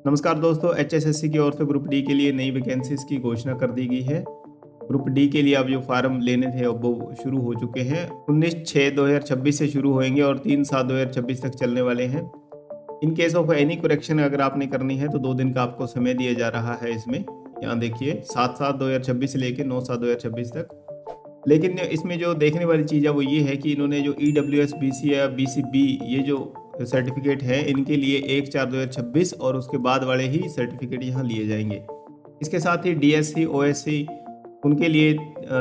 नमस्कार दोस्तों, एचएसएससी की ओर से ग्रुप डी के लिए नई वैकेंसीज की घोषणा कर दी गई है। ग्रुप डी के लिए अब जो फार्म लेने थे अब वो शुरू हो चुके हैं। 19/6/2026 से शुरू होंगे और 3/7/2026 तक चलने वाले हैं। In case of any correction अगर आपने करनी है तो 2 दिन का आपको समय दिया जा रहा है इसमें। यहाँ देखिए 7/7/2026 से लेकर 9/7/2026 तक। लेकिन इसमें जो देखने वाली चीज़ है वो ये है कि इन्होंने जो ईडब्ल्यूएस, बीसी या बीसीबी ये जो सर्टिफिकेट है इनके लिए 1/4/2026 और उसके बाद वाले ही सर्टिफिकेट यहाँ लिए जाएंगे। इसके साथ ही डीएससी, ओएससी उनके लिए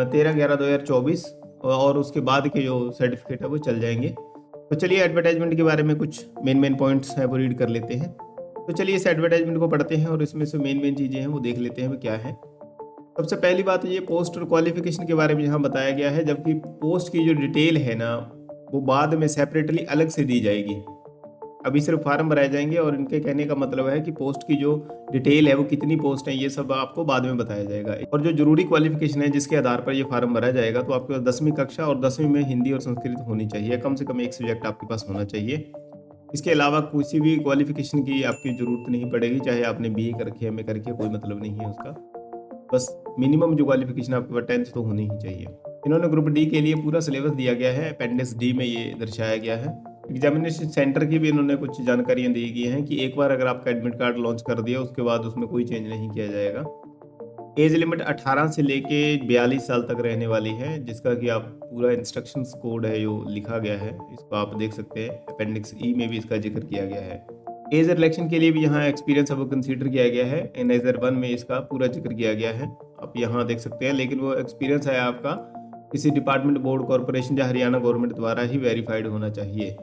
13/11/2024 और उसके बाद के जो सर्टिफिकेट है वो चल जाएंगे। तो चलिए एडवर्टाइजमेंट के बारे में कुछ मेन पॉइंट्स हैं वो रीड कर लेते हैं। तो चलिए इस एडवर्टाइजमेंट को पढ़ते हैं और इसमें से मेन चीज़ें हैं वो देख लेते हैं वो क्या है। सबसे पहली बात ये पोस्ट और क्वालिफिकेशन के बारे में यहाँ बताया गया है, जबकि पोस्ट की जो डिटेल है ना वो बाद में सेपरेटली अलग से दी जाएगी। अभी सिर्फ फार्म भराए जाएंगे और इनके कहने का मतलब है कि पोस्ट की जो डिटेल है वो कितनी पोस्ट है ये सब आपको बाद में बताया जाएगा। और जो जरूरी क्वालिफिकेशन है जिसके आधार पर ये फार्म भरा जाएगा तो आपके पास 10वीं कक्षा और 10वीं में हिंदी और संस्कृत होनी चाहिए, कम से कम एक सब्जेक्ट आपके पास होना चाहिए। इसके अलावा किसी भी क्वालिफिकेशन की आपकी ज़रूरत नहीं पड़ेगी, चाहे आपने बीए कर रखी है, एमए कर रखी है, कोई मतलब नहीं है उसका। बस मिनिमम जो क्वालिफिकेशन आपके पास 10th तो होनी ही चाहिए। इन्होंने ग्रुप डी के लिए पूरा सिलेबस दिया गया है, अपेंडिक्स डी में ये दर्शाया गया है। एग्जामिनेशन सेंटर की भी इन्होंने कुछ जानकारियां दी गई हैं कि एक बार अगर आपका एडमिट कार्ड लॉन्च कर दिया उसके बाद उसमें कोई चेंज नहीं किया जाएगा। एज लिमिट 18 से लेके 42 साल तक रहने वाली है, जिसका कि आप पूरा इंस्ट्रक्शंस कोड है जो लिखा गया है इसको आप देख सकते हैं। अपेंडिक्स ई में भी इसका जिक्र किया गया है। एज रिलेक्शन के लिए भी यहाँ एक्सपीरियंस अब कंसीडर किया गया है। एनेजर 1 में इसका पूरा जिक्र किया गया है, आप यहाँ देख सकते हैं। लेकिन वो एक्सपीरियंस है आपका किसी डिपार्टमेंट, बोर्ड, कॉरपोरेशन या हरियाणा गवर्नमेंट द्वारा ही वेरीफाइड होना चाहिए।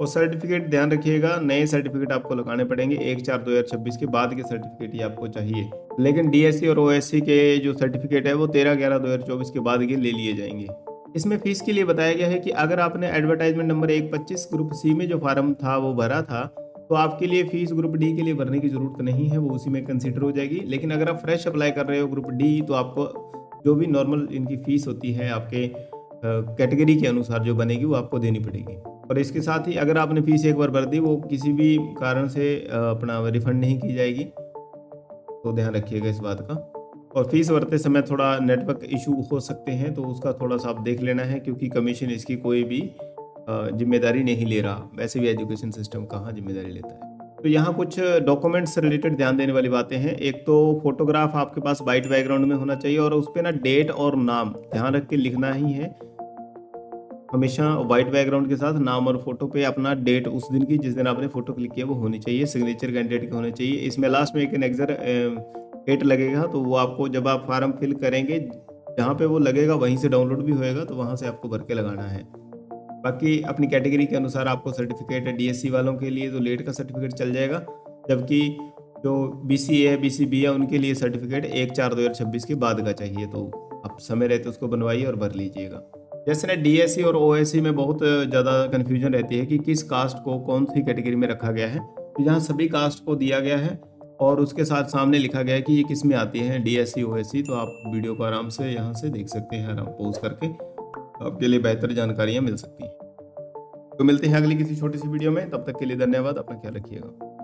और सर्टिफिकेट ध्यान रखिएगा, नए सर्टिफिकेट आपको लगाने पड़ेंगे। 1/4/2026 के बाद के सर्टिफिकेट ही आपको चाहिए। लेकिन डीएससी और ओएससी के जो सर्टिफिकेट है वो 13/11/2024 के बाद के ले लिए जाएंगे। इसमें फीस के लिए बताया गया है कि अगर आपने एडवर्टाइजमेंट नंबर 125 ग्रुप सी में जो फार्म था वो भरा था तो आपके लिए फीस ग्रुप डी के लिए भरने की ज़रूरत नहीं है, वो उसी में कंसिडर हो जाएगी। लेकिन अगर आप फ्रेश अप्लाई कर रहे हो ग्रुप डी तो आपको जो भी नॉर्मल इनकी फ़ीस होती है आपके कैटेगरी के अनुसार जो बनेगी वो आपको देनी पड़ेगी। और इसके साथ ही अगर आपने फ़ीस एक बार भर दी वो किसी भी कारण से अपना रिफ़ंड नहीं की जाएगी, तो ध्यान रखिएगा इस बात का। और फीस भरते समय थोड़ा नेटवर्क इशू हो सकते हैं तो उसका थोड़ा सा आप देख लेना है, क्योंकि कमीशन इसकी कोई भी जिम्मेदारी नहीं ले रहा। वैसे भी एजुकेशन सिस्टम कहाँ जिम्मेदारी लेता है। तो यहाँ कुछ डॉक्यूमेंट्स रिलेटेड ध्यान देने वाली बातें हैं। एक तो फोटोग्राफ आपके पास वाइट बैकग्राउंड में होना चाहिए और उस पर ना डेट और नाम ध्यान रख के लिखना ही है। हमेशा वाइट बैकग्राउंड के साथ नाम और फोटो पे अपना डेट उस दिन की जिस दिन आपने फोटो क्लिक किया वो होनी चाहिए। सिग्नेचर कैंडिडेट के होने चाहिए। इसमें लास्ट में एक नेक्सर डेट लगेगा तो वो आपको जब आप फार्म फिल करेंगे जहाँ पे वो लगेगा वहीं से डाउनलोड भी होएगा, तो वहाँ से आपको भर के लगाना है। बाकी अपनी कैटेगरी के अनुसार आपको सर्टिफिकेट है। डीएससी वालों के लिए तो लेट का सर्टिफिकेट चल जाएगा, जबकि जो बीसीए है, बीसीबी है उनके लिए सर्टिफिकेट 1/4/2026 के बाद का चाहिए। तो आप समय रहते उसको बनवाइए और भर लीजिएगा। जैसे ना डीएससी और ओएससी में बहुत ज़्यादा कन्फ्यूजन रहती है कि किस कास्ट को कौन सी कैटेगरी में रखा गया है। तो यहाँ सभी कास्ट को दिया गया है और उसके साथ सामने लिखा गया है कि ये किस में आती है, डीएससी, ओएससी। तो आप वीडियो को आराम से यहाँ से देख सकते हैं, आराम पॉज करके आपके लिए बेहतर जानकारियाँ मिल सकती हैं। तो मिलते हैं अगली किसी छोटी सी वीडियो में, तब तक के लिए धन्यवाद। अपना ख्याल रखिएगा।